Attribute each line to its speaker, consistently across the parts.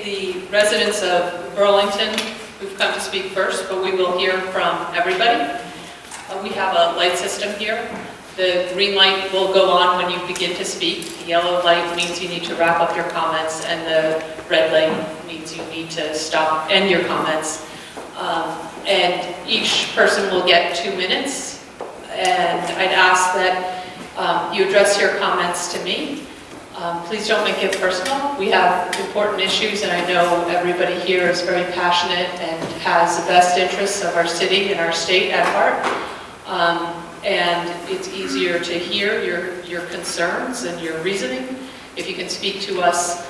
Speaker 1: the residents of Burlington who've come to speak first, but we will hear from everybody. We have a light system here. The green light will go on when you begin to speak. The yellow light means you need to wrap up your comments, and the red light means you need to stop, end your comments. And each person will get 2 minutes. And I'd ask that you address your comments to me. Please don't make it personal. We have important issues, and I know everybody here is very passionate and has the best interests of our city and our state at heart. And it's easier to hear your concerns and your reasoning if you can speak to us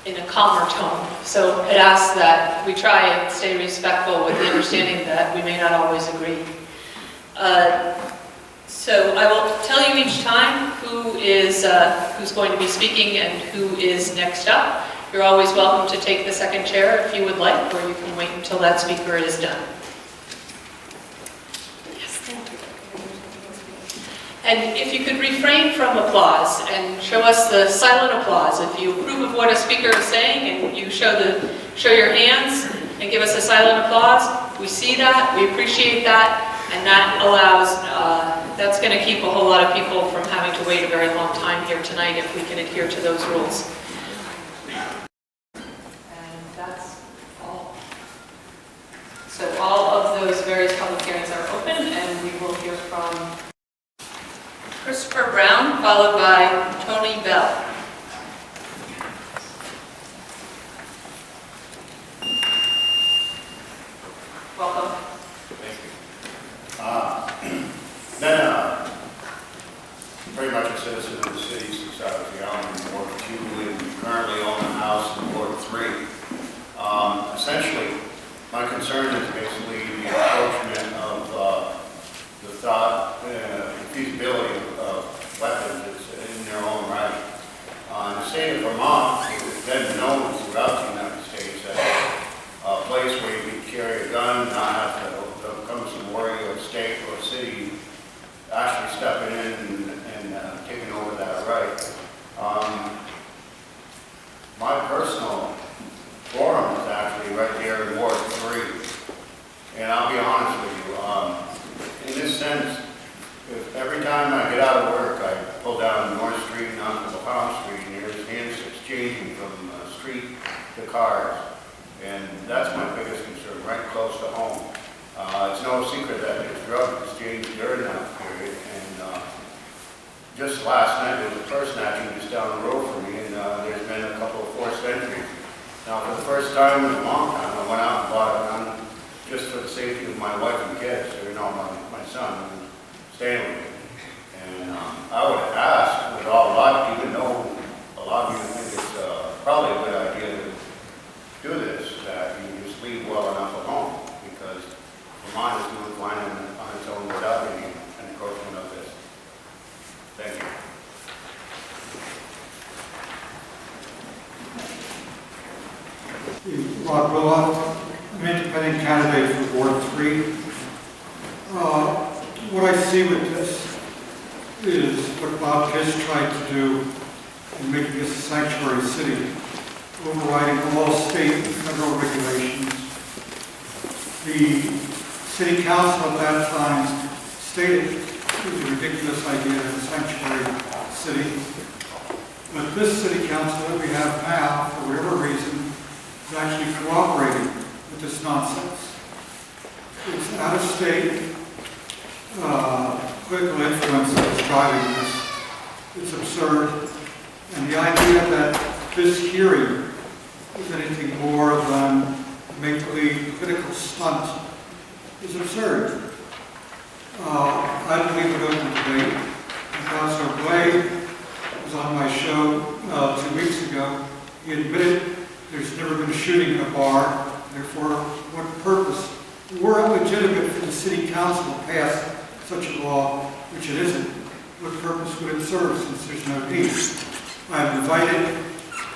Speaker 1: in a calmer tone. So I'd ask that we try and stay respectful with the understanding that we may not always agree. So I will tell you each time who's going to be speaking and who is next up. You're always welcome to take the second chair if you would like, or you can wait until that speaker is done. And if you could refrain from applause and show us the silent applause. If you approve of what a speaker is saying and you show your hands and give us a silent applause, we see that, we appreciate that, and that allows, that's going to keep a whole lot of people from having to wait a very long time here tonight if we can adhere to those rules. And that's all. So all of those various public hearings are open, and we will hear from Christopher Brown, followed by Tony Bell. Welcome.
Speaker 2: Thank you. Very much a citizen of the city since I was young in Ward 2 and currently own a house in Ward 3. Essentially, my concern is basically the encroachment of the thought, the feasibility of weapons in their own right. In the state of Vermont, it's been known throughout the United States as a place where you can carry a gun, not have to come some worry of state or city actually stepping in and taking over that right. My personal forum is actually right there in Ward 3. And I'll be honest with you, in this sense, if every time I get out of work, I pull down North Street and onto Palm Street, and there's hands exchanging from street to cars. And that's my biggest concern, right close to home. It's no secret that there's drug exchange during that period. And just last night, there was a person actually just down the road from me, and there's been a couple of forced entries. Now, for the first time in a long time, I went out and bought a gun just for the safety of my wife and kids, or, my son, who's staying with me. And I would ask, with all luck, even though a lot of you think it's probably a good idea to do this, that you just leave well enough alone, because Vermont is doing fine on its own without any encroachment of this. Thank you.
Speaker 3: Rod Willow, I'm an independent candidate for Ward 3. What I see with this is what Bob Kiss tried to do in making this a sanctuary city, overriding all state and federal regulations. The city council at that time stated it was a ridiculous idea of a sanctuary city. But this city council that we have now, for whatever reason, is actually cooperating with this nonsense. It's out of state political influence that is driving this. It's absurd. And the idea that this hearing is anything more than a make-believe political stunt is absurd. I believe in open debate. Councilor Blade was on my show 2 weeks ago. He admitted there's never been a shooting in a bar. Therefore, what purpose? Were it legitimate for the city council to pass such a law, which it isn't, what purpose would it serve since there's no need? I've invited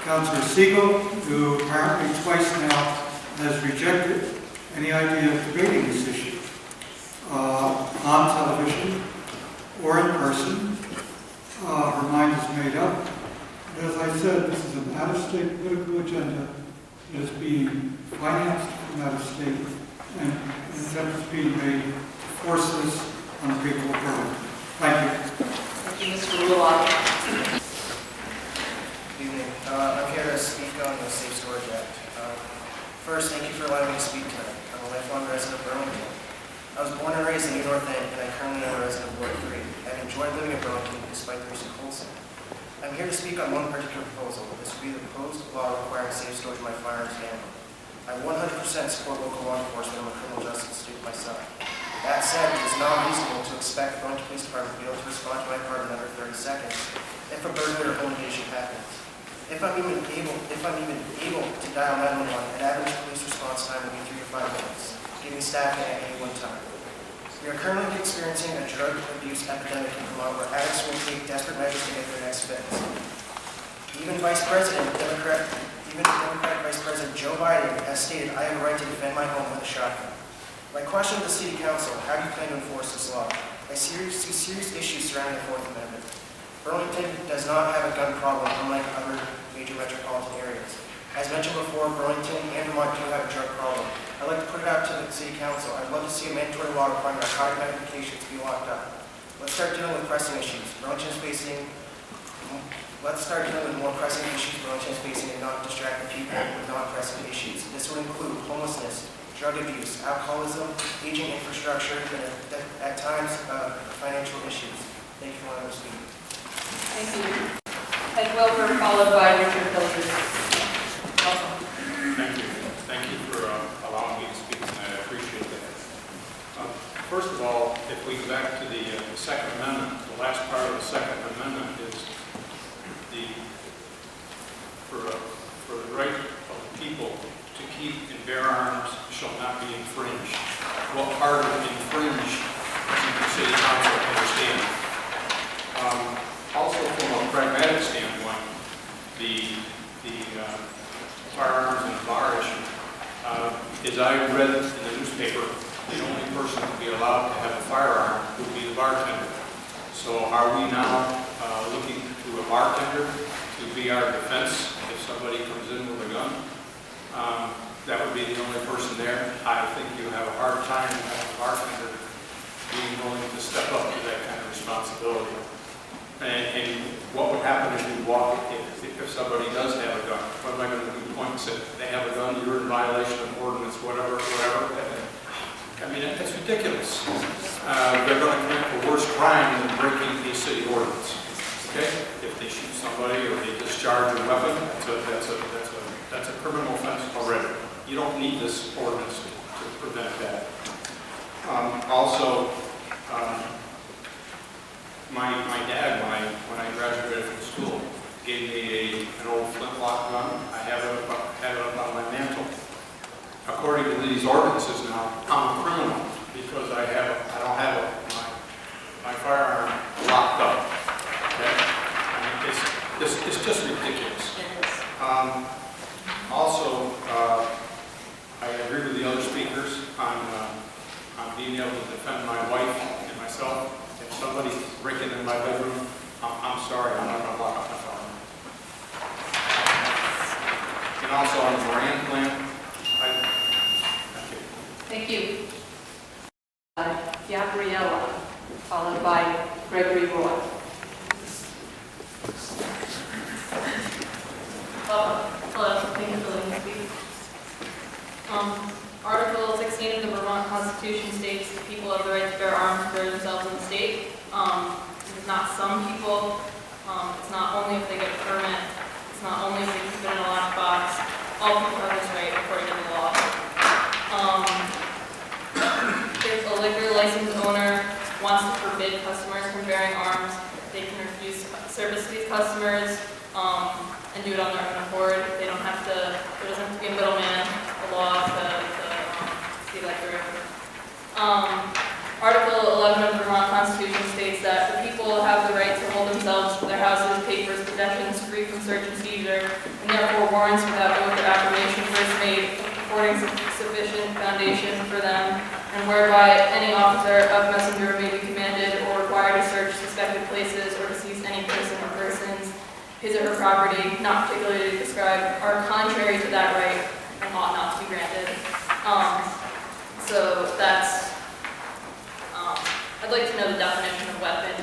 Speaker 3: Councilor Siegel, who apparently twice now has rejected any idea of debating this issue on television or in person. Her mind is made up. But as I said, this is an out-of-state political agenda that is being financed from out of state, and an attempt is being made to force this on the people of Burlington. Thank you.
Speaker 1: Thank you, Mr. Rulo.
Speaker 4: Good evening. I'm here to speak on the Safe Storage Act. First, thank you for allowing me to speak tonight. I'm a lifelong resident of Burlington. I was born and raised in New North End, and I currently am a resident of Ward 3. I've enjoyed living in Burlington despite the recent cold snap. I'm here to speak on one particular proposal. This would be the proposed law requiring safe storage of my firearms and ammo. I 100% support local law enforcement. I'm a criminal justice student myself. That said, it is not reasonable to expect the Burlington Police Department to be able to respond to my apartment under 30 seconds if a burglary or home invasion happens. If I'm even able to dial 911, an average police response time will be 3 to 5 minutes, giving staffing at any one time. We are currently experiencing a drug abuse epidemic in Vermont where addicts will take desperate measures to get their next fix. Even Democratic Vice President Joe Biden has stated, "I have a right to defend my home with a shotgun." My question to the City Council: how do you plan to enforce this law? I see serious issues surrounding the Fourth Amendment. Burlington does not have a gun problem, unlike other major metropolitan areas. As mentioned before, Burlington and Vermont do have a drug problem. I'd like to put it out to the City Council. I'd love to see a mandatory law requiring narcotic medication to be locked up. Let's start dealing with pressing issues. Let's start dealing with more pressing issues Burlington is facing and not distracting people with non-pressing issues. This would include homelessness, drug abuse, alcoholism, aging infrastructure, and at times, financial issues. Thank you for letting me speak.
Speaker 1: Thank you. Ed Wilbur, followed by Richard Hilgers. Welcome.
Speaker 5: Thank you. Thank you for allowing me to speak tonight. I appreciate that. First of all, if we go back to the Second Amendment, the last part of the Second Amendment is for the right of the people to keep and bear arms shall not be infringed. What part of infringe does the City Council understand? Also, from a pragmatic standpoint, the firearms in the bar issue, as I read in the newspaper, the only person to be allowed to have a firearm would be the bartender. So are we now looking to a bartender to be our defense if somebody comes in with a gun? That would be the only person there. I think you have a hard time as a bartender being willing to step up to that kind of responsibility. And what would happen if you walk, if somebody does have a gun? What am I going to do? Point and say, they have a gun, you're in violation of ordinance, whatever. I mean, that's ridiculous. They're going to commit a worse crime than breaking a city ordinance. Okay? If they shoot somebody or they discharge a weapon, that's a criminal offense already. You don't need this ordinance to prevent that. Also, my dad, when I graduated from school, gave me an old flintlock gun. I have it up on my mantle. According to these ordinances now, I'm a criminal because I don't have my firearm locked up. Okay? I mean, it's just ridiculous. Also, I agree with the other speakers on being able to defend my wife and myself. If somebody's breaking in my bedroom, I'm sorry, I'm not going to lock up my firearm. And also on the Moran plan,
Speaker 1: Thank you. Gabriella, followed by Gregory Roy.
Speaker 6: Hello, thank you for letting me speak. Article 16 of the Vermont Constitution states the people have the right to bear arms for themselves in the state. It's not some people. It's not only if they get a permit. It's not only if they keep it in a lockbox. All people have this right according to the law. If a liquor license owner wants to forbid customers from bearing arms, they can refuse service to these customers and do it on their own accord. They don't have to, there doesn't have to be a middleman, a law to see that through. Article 11 of the Vermont Constitution states that the people have the right to hold themselves, their houses, papers, possessions free from search and seizure, and therefore warrants without oath or affirmation first made affording sufficient foundation for them, and whereby any officer of messenger may be commanded or required to search suspected places or to seize any person or persons, his or her the property, not particularly described, are contrary to that right and ought not to be granted. So that's, I'd like to know the definition of weapon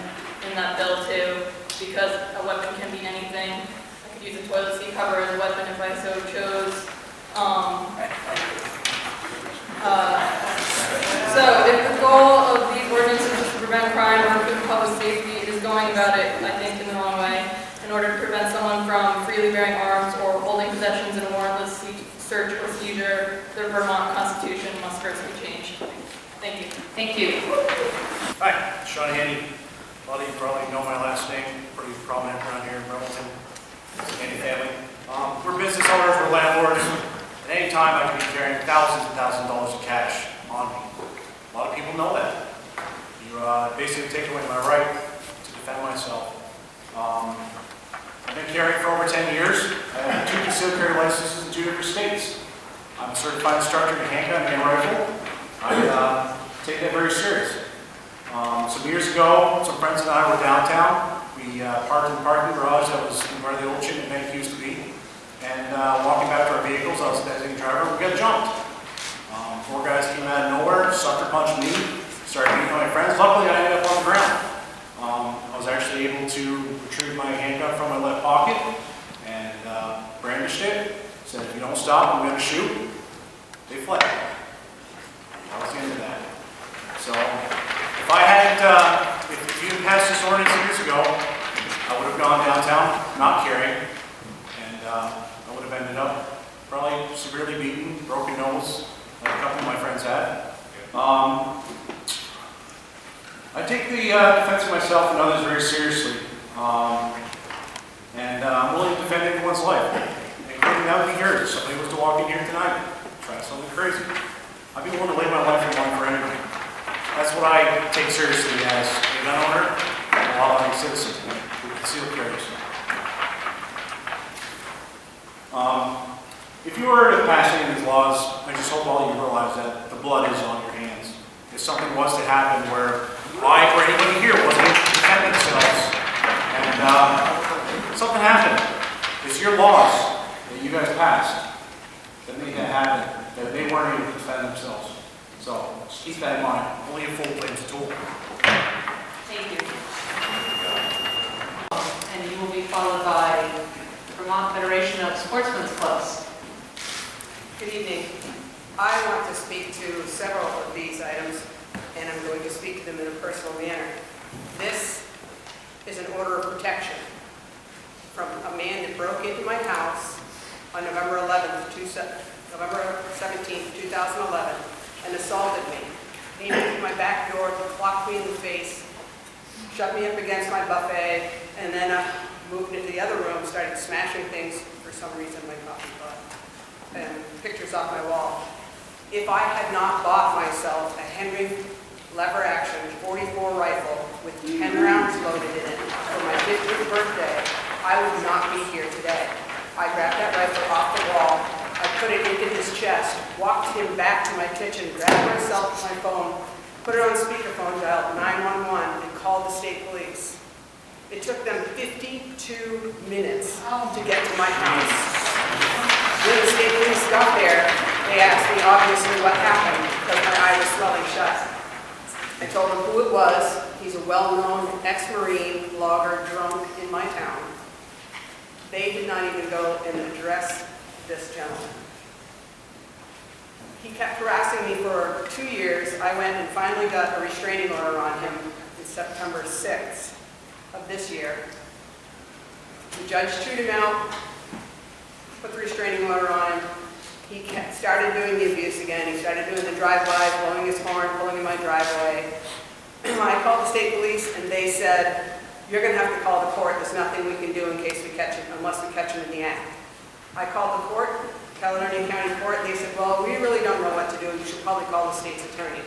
Speaker 6: in that bill too, because a weapon can be anything. I could use a toilet seat cover as a weapon if I so chose. So if the goal of these ordinances is to prevent crime or improve public safety, it is going about it, I think, in the wrong way. In order to prevent someone from freely bearing arms or holding possessions in a warrantless search or seizure, the Vermont Constitution must first be changed. Thank you.
Speaker 1: Thank you.
Speaker 7: Hi, Sean Handy. A lot of you probably know my last name, pretty prominent around here in Burlington. It's the Handy family. We're business owners, we're landlords. At any time, I could be carrying thousands and thousands of dollars of cash on me. A lot of people know that. You basically take away my right to defend myself. I've been carrying for over 10 years. I have 2 concealed carry licenses in 2 different states. I'm a certified instructor in handgun and rifle. I take that very serious. Some years ago, some friends and I were downtown. We parked in the parking garage that was where the old chicken bank used to be. And walking back to our vehicles, I was the designated driver, we got jumped. 4 guys came out of nowhere, sucker punched me, started beating my friends. Luckily, I ended up on the ground. I was actually able to retrieve my handgun from my left pocket and brandished it. Said, if you don't stop, I'm going to shoot. They fled. That was the end of that. So, if I hadn't, if you had passed this ordinance years ago, I would have gone downtown, not carrying, and I would have ended up probably severely beaten, broken nose, like a couple of my friends had. I take the defense of myself and others very seriously, and I'm willing to defend anyone's life, including that would be yours. If somebody was to walk in here tonight, try something crazy, I'd be willing to lay my life on the line for anybody. That's what I take seriously as a gun owner and a law-abiding citizen who concealed carries. If you were to pass any of these laws, I just hope all of you realize that the blood is on your hands. If something was to happen where I or anybody here wasn't able to defend themselves, and something happened, it's your laws that you guys passed that made that happen, that they weren't able to defend themselves. So just keep that in mind. Only a fool claims a tool.
Speaker 1: Thank you. And you will be followed by Vermont Federation of Sportsmen's Clubs.
Speaker 8: Good evening. I want to speak to several of these items, and I'm going to speak to them in a personal manner. This is an order of protection from a man that broke into my house on November 17th, 2011, and assaulted me. Came into my back door, clocked me in the face, shut me up against my buffet, and then moved into the other room, started smashing things, for some reason, my coffee pot, and pictures off my wall. If I had not bought myself a Henry lever action 44 rifle with 10 rounds loaded in it for my 50th birthday, I would not be here today. I grabbed that rifle off the wall, I put it into his chest, walked him back to my kitchen, grabbed myself my phone, put it on speakerphone, dialed 911, and called the state police. It took them 52 minutes to get to my house. When the state police got there, they asked me obviously what happened because my eye was swelling shut. I told them who it was. He's a well-known ex-Marine logger drunk in my town. They did not even go and address this gentleman. He kept harassing me for 2 years. I went and finally got a restraining order on him in September 6th of this year. The judge chewed him out, put the restraining order on him. He started doing the abuse again. He started doing the drive-by, blowing his horn, pulling in my driveway. I called the state police and they said, you're going to have to call the court. There's nothing we can do in case we catch him, unless we catch him in the act. I called the court, Caledonia County Court, and they said, well, we really don't know what to do. You should probably call the state's attorney.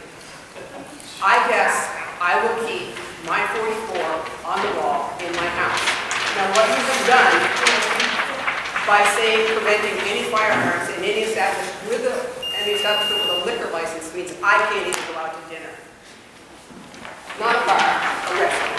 Speaker 8: I guess I will keep my 44 on the wall in my house. Now, what you have done by saying preventing any firearms in any establishment with a liquor license means I can't even go out to dinner. Not a bar, a restaurant.